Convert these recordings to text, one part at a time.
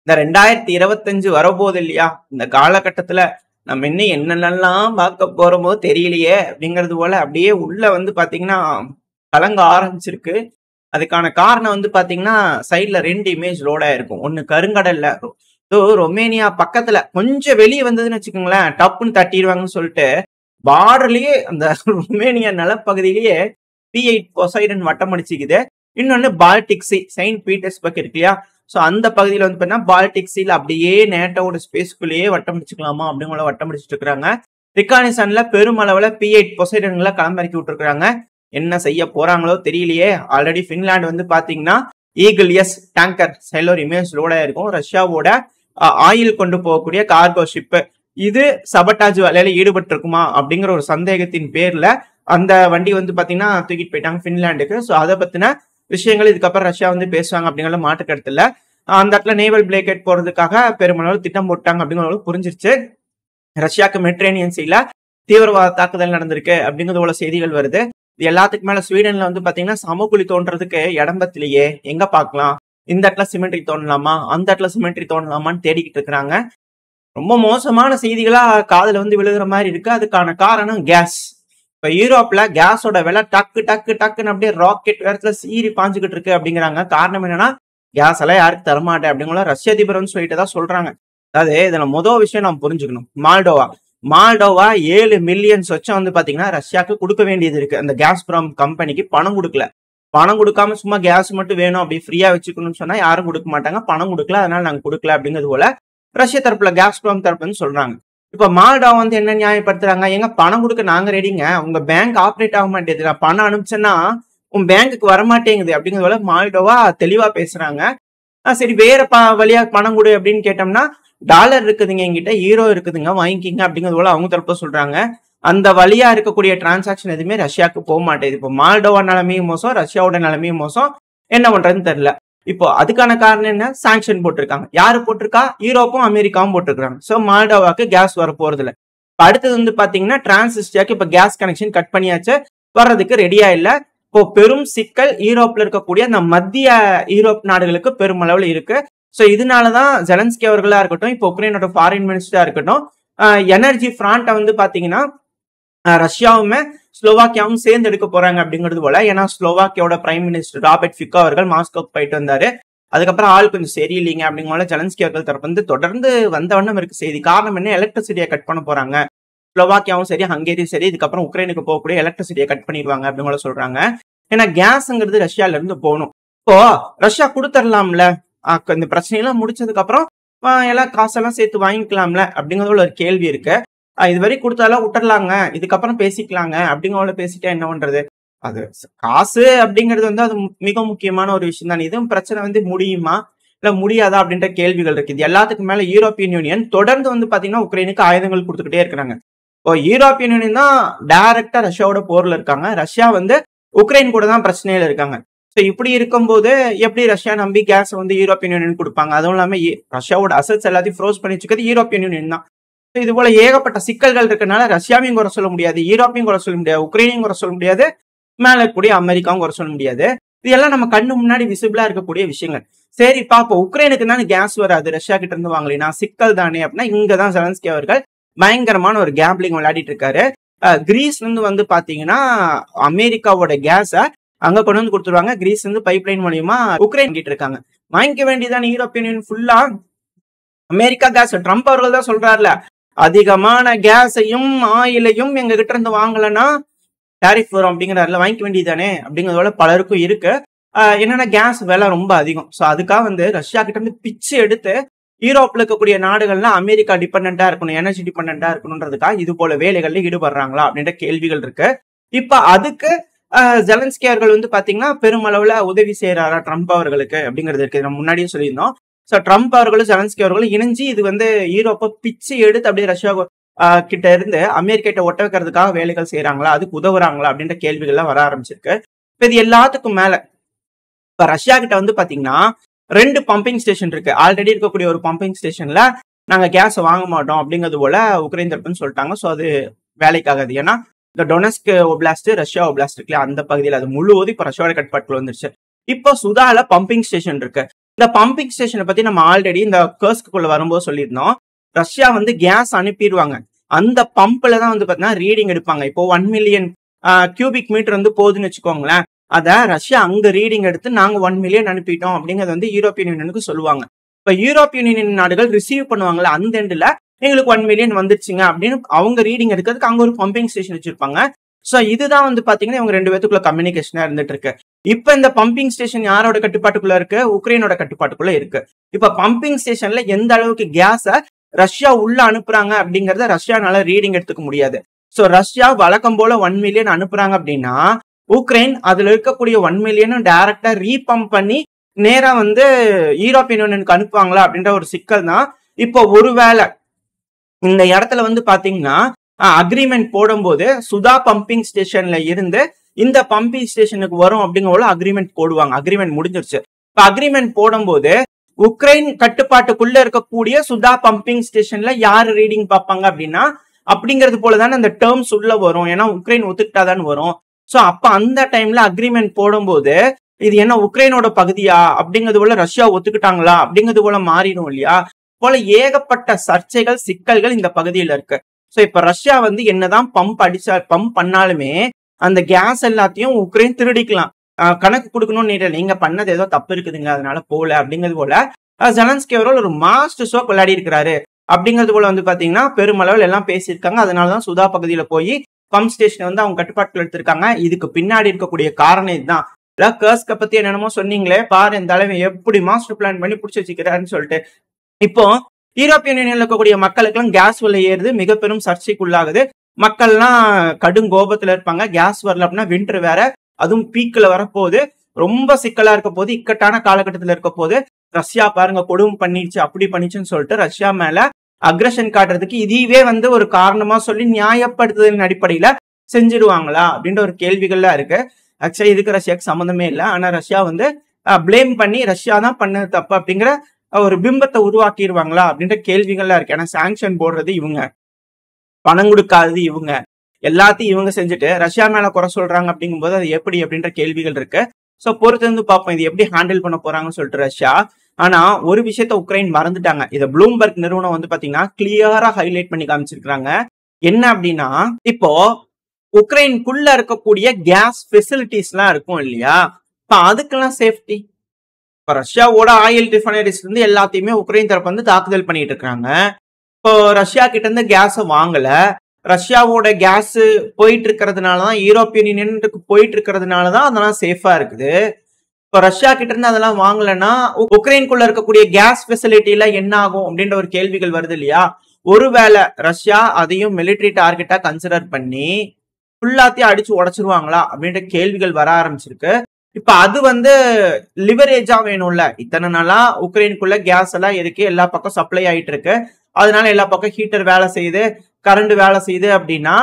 இந்த 2025 வரப்போகுது இல்லையா? இந்த காலகட்டத்துல நம்ம இன்னும் என்னென்னலாம் பார்க்க போறோமோ தெரியலையே அப்படிங்கிறது போல அப்படியே உள்ள வந்து பாத்தீங்கன்னா கலங்க ஆரம்பிச்சிருக்கு. அதுக்கான காரணம் வந்து பாத்தீங்கன்னா சைட்ல 2 இமேஜ் லோட் ஆயிருக்கும். ஒன்னு கருங்கடல்ல ரொமேனியா பக்கத்துல கொஞ்சம் வெளியே வந்ததுன்னு வச்சுக்கோங்களேன், டப்புன்னு தட்டிடுவாங்கன்னு சொல்லிட்டு பார்டர்லயே அந்த ரொமேனியா நிலப்பகுதியிலேயே P8 பொசைடன் வட்டம் அடிச்சுக்குது. இன்னொன்னு பால்டிக் சி, செயின்ட் பீட்டர்ஸ்பர்க் இருக்கு இல்லையா? சோ அந்த பகுதியில வந்து பாத்தீங்கன்னா பால்டிக் சீல அப்படியே நேட்டோட ஸ்பேஸ்க்குள்ளேயே வட்டம் அடிச்சுக்கலாமா அப்படிங்கிற வட்டம் அடிச்சுட்டு இருக்காங்க. ரிகானிசன்ல பெருமளவுல P8 பொசைடன்களை களமிறக்கி விட்டுருக்காங்க. என்ன செய்ய போறாங்களோ தெரியலையே. ஆல்ரெடி பின்லாந்து வந்து பாத்தீங்கன்னா ஈகிள் எஸ் டேங்கர் சைட்ல ஒரு இமேஜ் லோட் ஆயிருக்கும். ரஷ்யாவோட ஆயில் கொண்டு போகக்கூடிய கார்கோ ஷிப் இது சபட்டாஜ் வேலையில ஈடுபட்டு இருக்குமா அப்படிங்கிற ஒரு சந்தேகத்தின் பேர்ல அந்த வண்டி வந்து பாத்தீங்கன்னா தூக்கிட்டு போயிட்டாங்க பின்லாண்டுக்கு. சோ அதை பத்தின விஷயங்கள் இதுக்கப்புறம் ரஷ்யா வந்து பேசுவாங்க அப்படிங்கிற மாற்று கருத்து இல்ல. அந்த இடத்துல நேவல் பிளேக்கெட் போறதுக்காக பெருமளவு திட்டம் போட்டாங்க அப்படிங்கிறது புரிஞ்சிருச்சு. ரஷ்யாவுக்கு மெட்ரேனியன் சீல தீவிரவாத தாக்குதல் நடந்திருக்கு அப்படிங்கிறது போல செய்திகள் வருது. இது எல்லாத்துக்கு மேல ஸ்வீடன்ல வந்து பாத்தீங்கன்னா சமக்குழி தோன்றதுக்கு இடம் பத்திலேயே எங்க பாக்கலாம், இந்த இடத்துல சிமெண்ட்ரி தோணலாமா, அந்த இடத்துல சிமெண்ட்ரி தோணலாமான்னு தேடிக்கிட்டு இருக்கிறாங்க. ரொம்ப மோசமான செய்திகளா காதுல வந்து விழுகிற மாதிரி இருக்கு. அதுக்கான காரணம் கேஸ். இப்ப யூரோப்ல கேஸோட விலை டக்கு டக்கு டக்குன்னு அப்படியே ராக்கெட் வேரத்துல சீறி பாஞ்சுக்கிட்டு இருக்கு அப்படிங்கிறாங்க. காரணம் என்னன்னா கேஸ் எல்லாம் யாருக்கு தரமாட்டேன் அப்படிங்கிற ரஷ்ய அதிபர் சொல்லிட்டு தான் சொல்றாங்க. அதாவது இதுல முதல் விஷயம் நம்ம புரிஞ்சுக்கணும். மால்டோவா 7 மில்லியன் சொச்சம் வந்து பாத்தீங்கன்னா ரஷ்யாவுக்கு கொடுக்க வேண்டியது இருக்கு. அந்த கேஸ்பிரம் கம்பெனிக்கு பணம் கொடுக்கல. பணம் கொடுக்காம சும்மா கேஸ் மட்டும் வேணும் அப்படி ஃப்ரீயா வச்சுக்கணும்னு சொன்னா யாரும் கொடுக்க மாட்டாங்க. பணம் கொடுக்கல, அதனால நாங்க கொடுக்கல அப்படிங்கிறது போல ரஷ்ய தரப்புல கேஸ்பிரம் தரப்புன்னு சொல்றாங்க. இப்ப மால்டோவா வந்து என்ன நியாயப்படுத்துறாங்க, எங்க பணம் கொடுக்க நாங்க ரெடிங்க, உங்க பேங்க் ஆப்ரேட் ஆக மாட்டேங்குது, நான் பணம் அனுப்பிச்சேன்னா உன் பேங்குக்கு வரமாட்டேங்குது அப்படிங்கிறது போல மால்டோவா தெளிவா பேசுறாங்க. சரி வேற வழியா பணம் கொடு அப்படின்னு கேட்டோம்னா டாலர் இருக்குதுங்க என்கிட்ட, ஈரோ இருக்குதுங்க, வாங்கிக்கிங்க அப்படிங்கிறது போல அவங்க தரப்பு சொல்றாங்க. அந்த வழியா இருக்கக்கூடிய டிரான்சாக்சன் எதுவுமே ரஷ்யாவுக்கு போக மாட்டேங்குது. இப்போ மால்டோவா நிலைமையும் மோசம், ரஷ்யாவோட நிலைமையும் மோசம். என்ன பண்றதுன்னு தெரியல. இப்போ அதுக்கான காரணம் என்ன, சாங்ஷன் போட்டிருக்காங்க. யாரு போட்டிருக்கா, யூரோப்பும் அமெரிக்காவும் போட்டிருக்காங்க. சோ மால்டோவாக்கு கேஸ் வர போறது இல்லை. அடுத்தது வந்து பாத்தீங்கன்னா டிரான்சிஸ்டியாக்கு இப்ப கேஸ் கனெக்ஷன் கட் பண்ணியாச்சு, வர்றதுக்கு ரெடியா இல்ல. இப்போ பெரும் சிக்கல் யூரோப்ல இருக்கக்கூடிய அந்த மத்திய யூரோப் நாடுகளுக்கு பெருமளவுல இருக்கு. சோ இதனாலதான் ஜெலன்ஸ்கி அவர்களா இருக்கட்டும், இப்போ உக்ரைனோட ஃபாரின் மினிஸ்டரா இருக்கட்டும், எனர்ஜி ஃப்ராண்ட்டை வந்து பாத்தீங்கன்னா ரஷ்யாவுமே ஸ்லோவாக்கியாவும் சேர்ந்து எடுக்க போறாங்க அப்படிங்கிறது போல. ஏன்னா ஸ்லோவாக்கியோட பிரைம் மினிஸ்டர் ராபர்ட் ஃபிகோ அவர்கள் மாஸ்கோக்கு போயிட்டு வந்தாரு. அதுக்கப்புறம் ஆள் கொஞ்சம் சரியில்லைங்க அப்படிங்கிற ஜெலன்ஸ்கி அவர்கள் தரப்பு வந்து தொடர்ந்து வந்த வண்ணம் இருக்கு செய்தி. காரணம் என்ன, எலக்ட்ரிசிட்டியை கட் பண்ண போறாங்க. ஸ்லோவாக்கியாவும் சரி, ஹங்கேரியும் சரி, இதுக்கப்புறம் உக்ரைனுக்கு போகக்கூடிய எலக்ட்ரிசிட்டியை கட் பண்ணிடுவாங்க அப்படிங்கிற சொல்றாங்க. ஏன்னா கேஸ்ங்கிறது ரஷ்யால இருந்து போகணும். இப்போ ரஷ்யா கொடுத்துடலாம்ல, இந்த பிரச்சனையெல்லாம் முடிச்சதுக்கு அப்புறம் எல்லாம் காசெல்லாம் சேர்த்து வாங்கிக்கலாம்ல அப்படிங்கறதுல ஒரு கேள்வி இருக்கு. இதுவரை கொடுத்தாலும் விட்டுறலாங்க, இதுக்கப்புறம் பேசிக்கலாங்க அப்படிங்கிற பேசிட்டா என்ன பண்றது? அது காசு அப்படிங்கிறது வந்து அது மிக முக்கியமான ஒரு விஷயம் தான். இதுவும் பிரச்சனை வந்து முடியுமா இல்ல முடியாதா அப்படின்ற கேள்விகள் இருக்கு. இது எல்லாத்துக்கும் மேல யூரோப்பியன் யூனியன் தொடர்ந்து வந்து பாத்தீங்கன்னா உக்ரைனுக்கு ஆயுதங்கள் கொடுத்துக்கிட்டே இருக்கிறாங்க. இப்போ யூரோப்பியன் யூனியன் தான் டைரக்டா ரஷ்யாவோட போர்ல இருக்காங்க. ரஷ்யா வந்து உக்ரைன் கூட தான் பிரச்சனையில இருக்காங்க. சோ இப்படி இருக்கும்போது எப்படி ரஷ்யா நம்பி கேஸ் வந்து யூரோப்பியன் யூனியன் கொடுப்பாங்க? அதுவும் இல்லாம ரஷ்யாவோட அசட்ஸ் எல்லாத்தையும் ஃப்ரோஸ் பண்ணி வச்சுக்கிறது யூரோப்பியன் யூனியன் தான். இது போல ஏகப்பட்ட சிக்கல்கள் இருக்கனால ரஷ்யாவையும் குறை சொல்ல முடியாது, யூரோப்பையும் குறை சொல்ல முடியாது, உக்ரைனையும் குறை சொல்ல முடியாது, மேல இருக்கக்கூடிய அமெரிக்காவும் குறை சொல்ல முடியாது. இதெல்லாம் நம்ம கண்ணு முன்னாடி விசிபிளா இருக்கக்கூடிய விஷயங்கள். சரி பாப்போ உக்ரைனுக்கு தானே கேஸ் வராது, ரஷ்யா கிட்ட இருந்து வாங்கலைன்னா சிக்கல் தானே அப்படின்னா இங்கதான் ஜெலன்ஸ்கி அவர்கள் பயங்கரமான ஒரு கேம்பிளிங் விளையாடிட்டு இருக்காரு. கிரீஸ்ல இருந்து வந்து பாத்தீங்கன்னா அமெரிக்காவோட கேஸ அங்க கொண்டு வந்து கொடுத்துருவாங்க. கிரீஸ் வந்து பைப்லைன் மூலியமா உக்ரைன் கிட்ட இருக்காங்க. வாங்கிக்க வேண்டியதான யூரோப்பியன் யூனியன் ஃபுல்லா அமெரிக்கா கேஸ். ட்ரம்ப் அவர்கள் தான் சொல்றாருல, அதிகமான கேஸையும் ஆயிலையும் எங்க கிட்ட இருந்து வாங்கலன்னா டாரிஃப் வரும் அப்படிங்கிறாருல, வாங்கிக்க வேண்டியதானே அப்படிங்கிறதோட பலருக்கும் இருக்கு. என்னன்னா கேஸ் விலை ரொம்ப அதிகம். சோ அதுக்காக வந்து ரஷ்யா கிட்ட இருந்து பிச்சு எடுத்து யூரோப்ல இருக்கக்கூடிய நாடுகள்லாம் அமெரிக்கா டிபெண்டா இருக்கணும், எனர்ஜி டிபெண்டா இருக்கணும்ன்றதுக்காக இது போல வேலைகள்ல ஈடுபடுறாங்களா அப்படின்ற கேள்விகள் இருக்கு. இப்ப அதுக்கு ஜெலன்ஸ்கி அவர்கள் வந்து பாத்தீங்கன்னா பெருமளவுல உதவி செய்யறாரா ட்ரம்ப் அவர்களுக்கு அப்படிங்கிறது இருக்கு. நம்ம முன்னாடியே சொல்லியிருந்தோம். சோ ட்ரம்ப் அவர்களும் ஜெலன்ஸ்கி அவர்களும் இணைஞ்சு இது வந்து யூரோப்பை பிச்சு எடுத்து அப்படியே ரஷ்யா கிட்ட இருந்து அமெரிக்கா கிட்ட ஒட்ட வைக்கிறதுக்காக வேலைகள் செய்யறாங்களா, அதுக்கு உதவுறாங்களா அப்படின்ற கேள்விகள் எல்லாம் வர ஆரம்பிச்சிருக்கு. இப்ப இது எல்லாத்துக்கும் மேல இப்ப ரஷ்யா கிட்ட வந்து பாத்தீங்கன்னா 2 பம்பிங் ஸ்டேஷன் இருக்கு. ஆல்ரெடி இருக்கக்கூடிய ஒரு பம்பிங் ஸ்டேஷன்ல நாங்க கேஸ் வாங்க மாட்டோம் அப்படிங்கிறது போல உக்ரைன் தரப்புன்னு சொல்லிட்டாங்க. சோ அது வேலைக்காகாது. ஏன்னா இந்த டொனஸ்க் ஒப்லாஸ்ட் ரஷ்யா ஒப்லாஸ்ட் இருக்குல்ல, அந்த பகுதியில் அது முழுவதும் இப்ப ரஷ்யாவோட கட்டுப்பாட்டுல வந்துருச்சு. இப்போ சுதால பம்பிங் ஸ்டேஷன் இருக்கு. இந்த பம்பிங் ஸ்டேஷனை பத்தி நம்ம ஆல்ரெடி இந்த கர்ஸ்க்குள்ள வரும்போது சொல்லியிருந்தோம். ரஷ்யா வந்து கேஸ் அனுப்பிடுவாங்க. அந்த பம்ப்ல தான் வந்து பாத்தீங்கன்னா ரீடிங் எடுப்பாங்க. இப்போ 1 மில்லியன் கியூபிக் மீட்டர் வந்து போகுதுன்னு வச்சுக்கோங்களேன். அத ரஷ்யா அங்க ரீடிங் எடுத்து நாங்க 1 மில்லியன் அனுப்பிட்டோம் அப்படிங்கறது வந்து யூரோப்பியன் யூனியனுக்கு சொல்லுவாங்க. இப்ப யூரோப்பியன் யூனியன் நாடுகள் ரிசீவ் பண்ணுவாங்கல்ல, அந்த எண்ட்ல எங்களுக்கு 1 மில்லியன் வந்துருச்சுங்க அப்படின்னு அவங்க ரீடிங் எடுக்கிறதுக்கு அங்க ஒரு பம்பிங் ஸ்டேஷன் வச்சிருப்பாங்க. சோ இதுதான் வந்து பாத்தீங்கன்னா இவங்க 2 பேத்துக்குள்ள கம்யூனிகேஷனா இருந்துட்டு இருக்கு. இப்ப இந்த பம்பிங் ஸ்டேஷன் யாரோட கட்டுப்பாட்டுக்குள்ள இருக்கு? உக்ரைனோட கட்டுப்பாட்டுக்குள்ள இருக்கு. இப்ப பம்பிங் ஸ்டேஷன்ல எந்த அளவுக்கு கேஸ ரஷ்யா உள்ள அனுப்புறாங்க அப்படிங்கறத ரஷ்யானால ரீடிங் எடுத்துக்க முடியாது. சோ ரஷ்யா வழக்கம் போல 1 மில்லியன் அனுப்புறாங்க அப்படின்னா உக்ரைன் அதுல இருக்கக்கூடிய 1 மில்லியனும் டைரக்டா ரீபம்ப் பண்ணி நேரா வந்து யூரோப்பியன் யூனியனுக்கு அனுப்புவாங்களா அப்படின்ற ஒரு சிக்கல் தான். இப்போ ஒருவேளை இந்த இடத்துல வந்து பாத்தீங்கன்னா அக்ரிமெண்ட் போடும்போது சுதா பம்பிங் ஸ்டேஷன்ல இருந்து இந்த பம்பிங் ஸ்டேஷனுக்கு வரும் அப்படிங்கிற அக்ரிமெண்ட் போடுவாங்க. அக்ரிமெண்ட் முடிஞ்சிருச்சு. இப்ப அக்ரிமெண்ட் போடும்போது உக்ரைன் கட்டுப்பாட்டுக்குள்ள இருக்கக்கூடிய சுதா பம்பிங் ஸ்டேஷன்ல யாரு ரீடிங் பார்ப்பாங்க அப்படின்னா அப்படிங்கிறது போலதானே அந்த டேர்ம்ஸ் உள்ள வரும். ஏன்னா உக்ரைன் ஒத்துக்கிட்டாதான் வரும். சோ அப்ப அந்த டைம்ல அக்ரிமெண்ட் போடும்போது இது என்ன உக்ரைனோட பகுதியா அப்படிங்கிறது போல ரஷ்யா ஒத்துக்கிட்டாங்களா அப்படிங்கிறது போல மாறிடும் இல்லையா? போல ஏகப்பட்ட சர்ச்சைகள் சிக்கல்கள் இந்த பகுதியில இருக்கு. சோ இப்ப ரஷ்யா வந்து என்னதான் பம்ப் பண்ணாலுமே அந்த கேஸ் எல்லாத்தையும் உக்ரைன் திருடிக்கலாம். கணக்கு கொடுக்கணும்னு நீங்க பண்ணது ஏதோ தப்பு இருக்குதுங்க அதனால போல அப்படிங்கிறது போல ஜெலன்ஸ்கி அவர்கள் ஒரு மாஸ்டர் ஷோக் விளையாடி இருக்கிறாரு அப்படிங்கிறது போல வந்து பாத்தீங்கன்னா பெருமளவில் எல்லாம் பேசியிருக்காங்க. அதனாலதான் சுதா பகுதியில போய் பம்ப் ஸ்டேஷன் வந்து அவங்க கட்டுப்பாட்டுல எடுத்திருக்காங்க. இதுக்கு பின்னாடி இருக்கக்கூடிய காரணம் இதுதான். கர்ஸ்க பத்தி என்னென்னமோ சொன்னீங்களே பாரு, இந்த அளவு எப்படி மாஸ்டர் பிளான் பண்ணி பிடிச்சி வச்சுக்கிறாருன்னு சொல்லிட்டு. இப்போ யூரோப்பியன் யூனியன்ல இருக்கக்கூடிய மக்களுக்கு எல்லாம் கேஸ் விலை ஏறுது, மிக பெரும் சர்ச்சைக்குள்ளாகுது. மக்கள்லாம் கடும் கோபத்துல இருப்பாங்க. கேஸ் வரல அப்படின்னா வின்டர் வேற, அதுவும் பீக்ல வரப்போகுது, ரொம்ப சிக்கலா இருக்க போது, இக்கட்டான காலகட்டத்துல இருக்க போது. ரஷ்யா பாருங்க கொடுமை பண்ணிடுச்சு அப்படி பண்ணிச்சுன்னு சொல்லிட்டு ரஷ்யா மேல அக்ரஷன் காட்டுறதுக்கு இதுவே வந்து ஒரு காரணமா சொல்லி நியாயப்படுத்துதலின் அடிப்படையில செஞ்சிருவாங்களா அப்படின்ற ஒரு கேள்விகள்லாம் இருக்கு. ஆக்சுவலா இதுக்கு ரஷ்யாவுக்கு சம்மந்தமே இல்லை. ஆனா ரஷ்யா வந்து பிளேம் பண்ணி ரஷ்யா தான் பண்ணது தப்பு அப்படிங்கிற ஒரு பிம்பத்தை உருவாக்கிடுவாங்களா அப்படின்ற கேள்விகள்லாம் இருக்கு. ஏன்னா சாங்ஷன் போடுறது இவங்க, பணம் கொடுக்காதது இவங்க, எல்லாத்தையும் இவங்க செஞ்சுட்டு ரஷ்யா மேல குறை சொல்றாங்க அப்படிங்கும்போது அது எப்படி அப்படின்ற கேள்விகள் இருக்கு. சோ பொறுத்து வந்து பார்ப்போம் இது எப்படி ஹேண்டில் பண்ண போறாங்கன்னு சொல்லிட்டு ரஷ்யா. ஆனா ஒரு விஷயத்த உக்ரைன் மறந்துட்டாங்க. இத ப்ளூம்பர்க் நிறுவனம் வந்து பாத்தீங்கன்னா கிளியரா ஹைலைட் பண்ணி காமிச்சிருக்காங்க. என்ன அப்படின்னா இப்போ உக்ரைனுக்குள்ள இருக்கக்கூடிய கேஸ் ஃபெசிலிட்டிஸ் எல்லாம் இருக்கும் இல்லையா, இப்ப அதுக்கெல்லாம் சேஃப்டி. இப்ப ரஷ்யாவோட ஆயில் ரிஃபைனரிஸ் இருந்து எல்லாத்தையுமே உக்ரைன் தரப்பு வந்து தாக்குதல் பண்ணிட்டு இருக்காங்க. இப்போ ரஷ்யா கிட்ட இருந்து கேஸ வாங்கல, ரஷ்யாவோட கேஸ் போயிட்டு இருக்கிறதுனாலதான் யூரோப்பியன் யூனியனுக்கு போயிட்டு இருக்கிறதுனாலதான் அதெல்லாம் சேஃபா இருக்குது. இப்போ ரஷ்யா கிட்ட இருந்து அதெல்லாம் வாங்கலன்னா உக்ரைனுக்குள்ள இருக்கக்கூடிய கேஸ் ஃபெசிலிட்டில என்ன ஆகும் அப்படின்ற ஒரு கேள்விகள் வருது இல்லையா? ஒருவேளை ரஷ்யா அதையும் மிலிட்டரி டார்கெட்டா கன்சிடர் பண்ணி ஃபுல்லாத்தையும் அடிச்சு உடைச்சிருவாங்களா அப்படின்ற கேள்விகள் வர ஆரம்பிச்சிருக்கு. இப்ப அது வந்து லிவரேஜா வேணும்ல. இத்தனை நாளா உக்ரைனுக்குள்ள கேஸ் எல்லாம் இருக்கு, எல்லா பக்கம் சப்ளை ஆயிட்டு இருக்கு, அதனால எல்லா பக்கம் ஹீட்டர் வேலை செய்யுது, கரண்ட் வேலை செய்யுது அப்படின்னா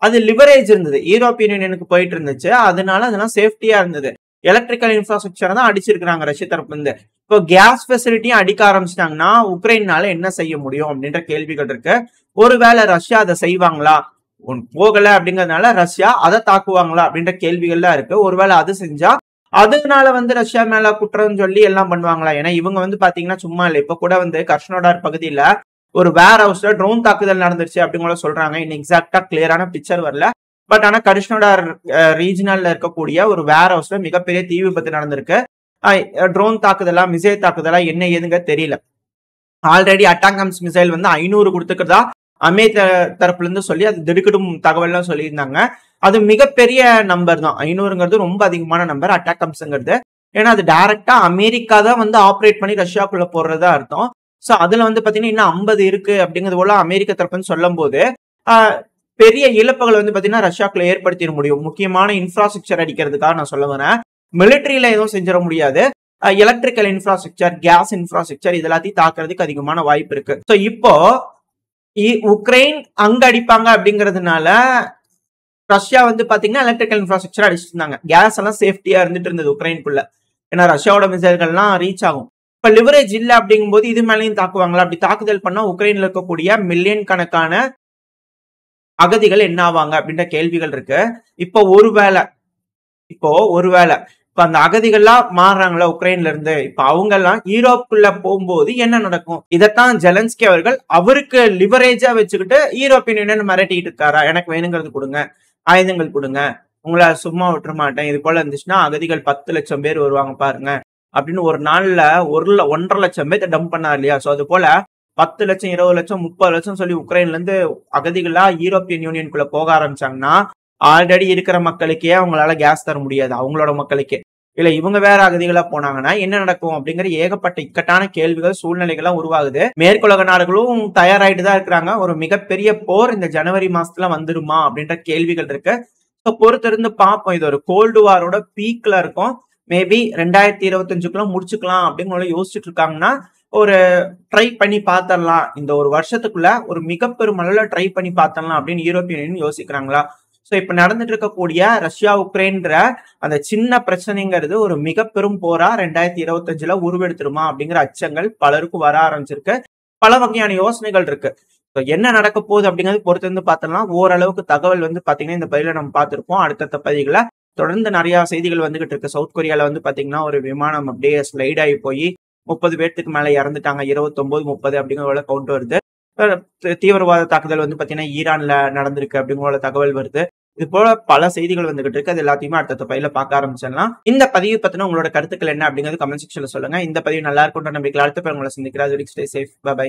அது லிவரேஜ் இருந்தது, யூரோப்பியன் யூனியனுக்கு போயிட்டு இருந்துச்சு, அதனால அதெல்லாம் சேஃப்டியா இருந்தது. எலக்ட்ரிக்கல் இன்ஃப்ராஸ்ட்ரக்சர் தான் அடிச்சிருக்காங்க ரஷ்ய தரப்பு இருந்து. இப்போ கேஸ் ஃபெசிலிட்டியும் அடிக்க ஆரம்பிச்சிட்டாங்கன்னா உக்ரைனால என்ன செய்ய முடியும் அப்படின்ற கேள்விகள் இருக்கு. ஒருவேளை ரஷ்யா அதை செய்வாங்களா, போகல அப்படிங்கறதுனால ரஷ்யா அதை தாக்குவாங்களா அப்படின்ற கேள்விகள்லாம் இருக்கு. ஒருவேளை அது செஞ்சா அதனால வந்து ரஷ்யா மேல குற்றம் சொல்லி எல்லாம் பண்ணுவாங்களா? ஏன்னா இவங்க வந்து பாத்தீங்கன்னா சும்மா இல்லை. இப்ப கூட வந்து கர்ஷ்னோடார் பகுதியில ஒரு வேர் ஹவுஸ்ல ட்ரோன் தாக்குதல் நடந்துருச்சு அப்படிங்கிற சொல்றாங்க. இன்னும் எக்ஸாக்டா கிளியரான பிக்சர் வரல. பட் ஆனா கர்ஷ்னோடார் ரீஜனல்ல இருக்கக்கூடிய ஒரு வேர் ஹவுஸ்ல மிகப்பெரிய தீ விபத்து நடந்திருக்கு. ட்ரோன் தாக்குதலா மிசைல் தாக்குதலா என்ன ஏதுங்க தெரியல. ஆல்ரெடி அட்டாகம்ஸ் மிசைல் வந்து 500 கொடுத்துக்கிறதா அமெரிக்க தரப்புல இருந்து சொல்லி அது திடுக்கிடும் தகவல்லாம் சொல்லியிருந்தாங்க. அது மிகப்பெரிய நம்பர் தான். 500ங்கிறது ரொம்ப அதிகமான நம்பர் அட்டாகம்ஸ்ங்கிறது. ஏன்னா அது டைரக்டா அமெரிக்கா தான் வந்து ஆப்ரேட் பண்ணி ரஷ்யாக்குள்ள போடுறதா அர்த்தம். சோ அதுல வந்து பாத்தீங்கன்னா இன்னும் 50 இருக்கு அப்படிங்கிறது போல அமெரிக்க தரப்புன்னு சொல்லும் போது பெரிய இழப்புகள் வந்து பாத்தீங்கன்னா ரஷ்யாக்குள்ள ஏற்படுத்திட முடியும். முக்கியமான இன்ஃப்ராஸ்ட்ரக்சர் அடிக்கிறதுக்காக நான் சொல்ல வரேன். மிலிட்டரியில எதுவும் செஞ்சிட முடியாது. எலக்ட்ரிக்கல் இன்ஃப்ராஸ்ட்ரக்சர், கேஸ் இன்ஃப்ராஸ்ட்ரக்சர் இது எல்லாத்தையும் தாக்குறதுக்கு அதிகமான வாய்ப்பு இருக்கு. சோ இப்போ உக்ரைன் அங்க அடிப்பாங்க அப்படிங்கிறதுனால ரஷ்யா வந்து பாத்தீங்கன்னா எலக்ட்ரிக்கல் இன்ஃப்ராஸ்ட்ரக்சர் அடிச்சிட்டு இருந்தாங்க. கேஸ் எல்லாம் சேஃப்டியா இருந்துட்டு இருந்தது உக்ரைனுக்குள்ள. ஏன்னா ரஷ்யாவோட மிசைல்கள்லாம் ரீச் ஆகும். இப்ப லிவரேஜ் இல்ல அப்படிங்கும் போது இது மேலேயும் தாக்குவாங்களா? அப்படி தாக்குதல் பண்ணா உக்ரைன்ல இருக்கக்கூடிய மில்லியன் கணக்கான அகதிகள் என்ன ஆவாங்க அப்படின்ற கேள்விகள் இருக்கு. இப்போ ஒருவேளை இப்ப இப்ப அந்த அகதிகள்லாம் மாறுறாங்களா உக்ரைன்ல இருந்து, இப்ப அவங்க எல்லாம் யூரோப்புக்குள்ள போகும்போது என்ன நடக்கும்? இதைத்தான் ஜெலன்ஸ்கி அவர்கள் அவருக்கு லிவரேஜா வச்சுக்கிட்டு யூரோப்பியன் யூனியன் மிரட்டிட்டு இருக்காரா, எனக்கு வேணுங்கிறது கொடுங்க, ஆயுதங்கள் கொடுங்க, உங்களை சும்மா விட்டுற மாட்டேன், இது போல இருந்துச்சுன்னா அகதிகள் 10 லட்சம் பேர் வருவாங்க பாருங்க அப்படின்னு ஒரு நாள்ல 1.5 லட்சம் பேர் டம்ப் பண்ணார் இல்லையா? சோ அது போல 10 லட்சம் 20 லட்சம் 30 லட்சம் சொல்லி உக்ரைன்ல இருந்து அகதிகளா யூரோப்பியன் யூனியனுக்குள்ள போக ஆரம்பிச்சாங்கன்னா ஆல்ரெடி இருக்கிற மக்களுக்கே அவங்களால கேஸ் தர முடியாது, அவங்களோட மக்களுக்கே. இல்ல இவங்க வேற அகதிகளா போனாங்கன்னா என்ன நடக்கும் அப்படிங்கிற ஏகப்பட்ட இக்கட்டான கேள்விகள் சூழ்நிலைகள்லாம் உருவாகுது. மேற்குலக நாடுகளும் தயாராயிட்டு தான் இருக்கிறாங்க. ஒரு மிகப்பெரிய போர் இந்த ஜனவரி மாசத்துல வந்துருமா அப்படின்ற கேள்விகள் இருக்கு. பொறுத்திருந்து பார்ப்போம். இது ஒரு கோல்டு வாரோட பீக்ல இருக்கும். மேபி 2025க்குள்ள முடிச்சுக்கலாம் அப்படின்னு யோசிச்சுட்டு இருக்காங்கன்னா ஒரு ட்ரை பண்ணி பார்த்தரலாம், இந்த ஒரு வருஷத்துக்குள்ள ஒரு மிகப்பெரும் அளவுல ட்ரை பண்ணி பார்த்தரலாம் அப்படின்னு யூரோப்பியன் யூனியன் யோசிக்கிறாங்களா? சோ இப்ப நடந்துட்டு இருக்கக்கூடிய ரஷ்யா உக்ரைன்ற அந்த சின்ன பிரச்சனைங்கிறது ஒரு மிக பெரும் போரா 2025ல உருவெடுத்துருமா அப்படிங்கிற அச்சங்கள் பலருக்கும் வர ஆரம்பிச்சிருக்கு. பல வகையான யோசனைகள் இருக்கு. என்ன நடக்க போகுது அப்படிங்கிறது பொறுத்து இருந்து பார்த்தலாம். ஓரளவுக்கு தகவல் பாத்தீங்கன்னா இந்த பதில நம்ம பார்த்திருப்போம். அடுத்தடுத்த பதிவுகளை தொடர்ந்து நிறைய செய்திகள் வந்துகிட்டு இருக்கு. சவுத் கொரியால பாத்தீங்கன்னா ஒரு விமானம் அப்படியே ஸ்லைட் ஆகி போய் 30 பேர்த்துக்கு மேல இறந்துட்டாங்க, 29 30 அப்படிங்கிற கவுண்ட் வருது. தீவிரவாத தாக்குதல் பாத்தீங்கன்னா ஈரான்ல நடந்திருக்கு அப்படிங்கிற தகவல் வருது. இது போல பல செய்திகள் வந்துகிட்டு இருக்கு. அது எல்லாத்தையுமே அடுத்த பதில பார்க்க ஆரம்பிச்சிடலாம். இந்த பதிவு பத்தின உங்களோட கருத்துக்கள் என்ன அப்படிங்கிறது கமெண்ட் செக்ஷன்ல சொல்லுங்க. இந்த பதிவு நல்லா இருக்கும் நம்பிக்கை. அடுத்த பதிவு உங்களை சந்திக்கிறேன். Stay safe. Bye by.